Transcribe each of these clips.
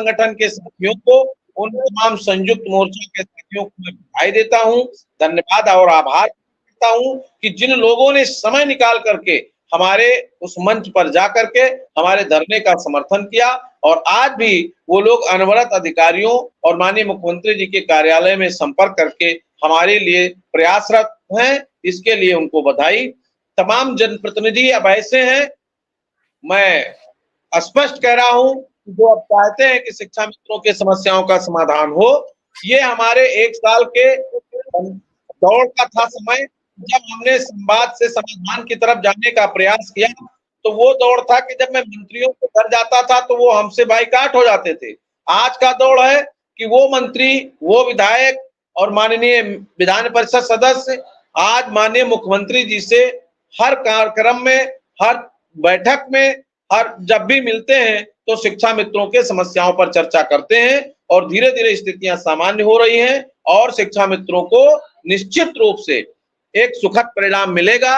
संगठन के साथियों को, उन तमाम संयुक्त मोर्चा के साथियों को मैं बधाई देता हूं, धन्यवाद और आभार करता हूं कि जिन लोगों ने समय निकाल करके हमारे उस मंच पर जाकर के हमारे धरने का समर्थन किया और आज भी वो लोग अनवरत अधिकारियों और माननीय मुख्यमंत्री जी के कार्यालय में संपर्क करके हमारे लिए प्रयासरत हैं। इसके लिए उनको बधाई। तमाम जनप्रतिनिधि अब ऐसे हैं, मैं स्पष्ट कह रहा हूं, जो अब चाहते हैं कि शिक्षा मित्रों के समस्याओं का समाधान हो। ये हमारे 1 साल के दौड़ का था समय, जब हमने संवाद से समाधान की तरफ जाने का प्रयास किया। तो वो दौड़ था कि जब मैं मंत्रियों के घर जाता था तो वो हमसे बाइकाट हो जाते थे। आज का दौड़ है कि वो मंत्री, वो विधायक और माननीय विधान परिषद सदस्य आज माननीय मुख्यमंत्री जी से हर कार्यक्रम में, हर बैठक में, हर जब भी मिलते हैं तो शिक्षा मित्रों के समस्याओं पर चर्चा करते हैं और धीरे धीरे स्थितियां सामान्य हो रही हैं और शिक्षा मित्रों को निश्चित रूप से एक सुखद परिणाम मिलेगा।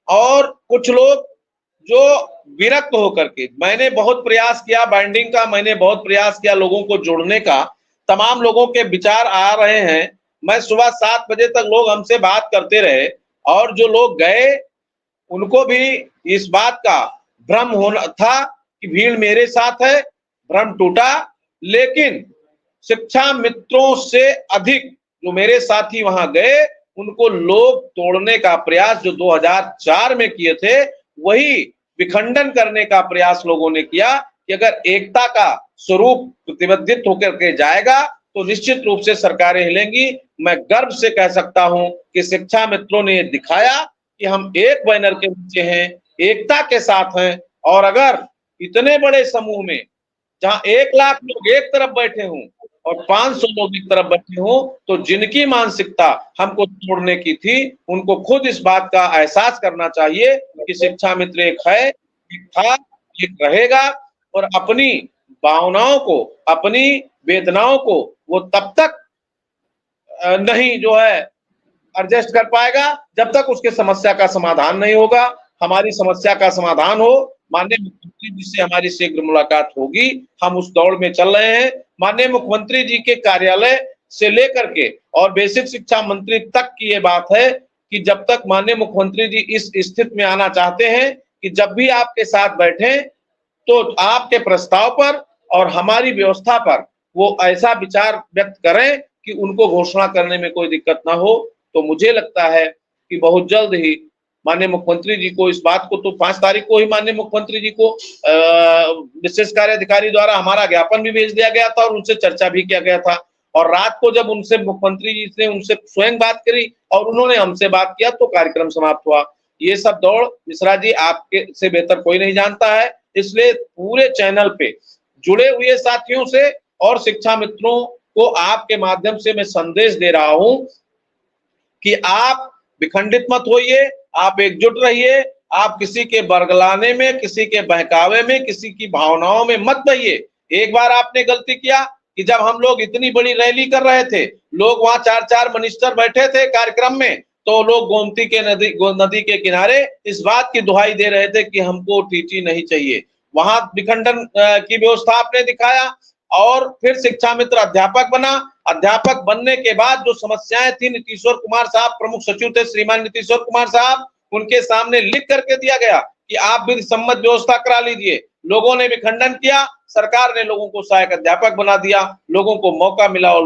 और कुछ लोग जो विरक्त होकर के, मैंने बहुत प्रयास किया बाइंडिंग का, मैंने बहुत प्रयास किया लोगों को जोड़ने का, तमाम लोगों के विचार आ रहे हैं। मैं सुबह 7 बजे तक लोग हमसे बात करते रहे और जो लोग गए उनको भी इस बात का भ्रम होना था कि भीड़ मेरे साथ है, भ्रम टूटा। लेकिन शिक्षा मित्रों से अधिक जो मेरे साथी वहां गए, उनको लोग तोड़ने का प्रयास जो 2004 में किए थे, वही विखंडन करने का प्रयास लोगों ने किया कि अगर एकता का स्वरूप प्रतिबद्धित होकर के जाएगा तो निश्चित रूप से सरकारें हिलेंगी। मैं गर्व से कह सकता हूं कि शिक्षा मित्रों ने दिखाया कि हम एक बैनर के नीचे हैं, एकता के साथ हैं। और अगर इतने बड़े समूह में जहां 1 लाख लोग एक तरफ बैठे हों और 500 लोग एक तरफ बैठे हों, तो जिनकी मानसिकता हमको तोड़ने की थी, उनको खुद इस बात का एहसास करना चाहिए कि शिक्षा मित्र एक है, एक था, एक रहेगा और अपनी भावनाओं को, अपनी वेदनाओं को वो तब तक नहीं जो है एडजस्ट कर पाएगा जब तक उसके समस्या का समाधान नहीं होगा। हमारी समस्या का समाधान हो, माननीय मुख्यमंत्री जी से हमारी शीघ्र मुलाकात होगी। हम उस दौड़ में चल रहे हैं। माननीय मुख्यमंत्री जी के कार्यालय से लेकर के और बेसिक शिक्षा मंत्री तक की ये बात है कि जब तक माननीय मुख्यमंत्री जी इस स्थिति में आना चाहते हैं कि जब भी आपके साथ बैठे तो आपके प्रस्ताव पर और हमारी व्यवस्था पर वो ऐसा विचार व्यक्त करें कि उनको घोषणा करने में कोई दिक्कत ना हो। तो मुझे लगता है कि बहुत जल्द ही माननीय मुख्यमंत्री जी को इस बात को, तो 5 तारीख को ही माननीय मुख्यमंत्री जी को विशेष कार्य अधिकारी द्वारा हमारा ज्ञापन भी भेज दिया गया था और उनसे चर्चा भी किया गया था। और रात को जब उनसे मुख्यमंत्री जी ने उनसे स्वयं बात करी और उन्होंने हमसे बात किया तो कार्यक्रम समाप्त हुआ। ये सब दौड़ मिश्रा जी आपके से बेहतर कोई नहीं जानता है। इसलिए पूरे चैनल पे जुड़े हुए साथियों से और शिक्षा मित्रों को आपके माध्यम से मैं संदेश दे रहा हूं कि आप विखंडित मत होइए, आप एकजुट रहिए। आप किसी के बरगलाने में, किसी के बहकावे में, किसी की भावनाओं में मत बहिए। एक बार आपने गलती किया कि जब हम लोग इतनी बड़ी रैली कर रहे थे, लोग वहां 4-4 मिनिस्टर बैठे थे कार्यक्रम में, तो लोग गोमती के नदी के किनारे इस बात की दुहाई दे रहे थे कि हमको टीटी नहीं चाहिए। वहां विखंडन की व्यवस्था आपने दिखाया और फिर शिक्षा मित्र अध्यापक बना। अध्यापक बनने के बाद जो समस्याएं थी, नीतीश्वर कुमार साहब प्रमुख सचिव थे, श्रीमान नीतीश्वर कुमार साहब, उनके सामने लिख करके दिया गया कि आप भी सम्मत व्यवस्था करा लीजिए। लोगों ने विखंडन किया, सरकार ने लोगों को सहायक अध्यापक बना दिया, लोगों को मौका मिला और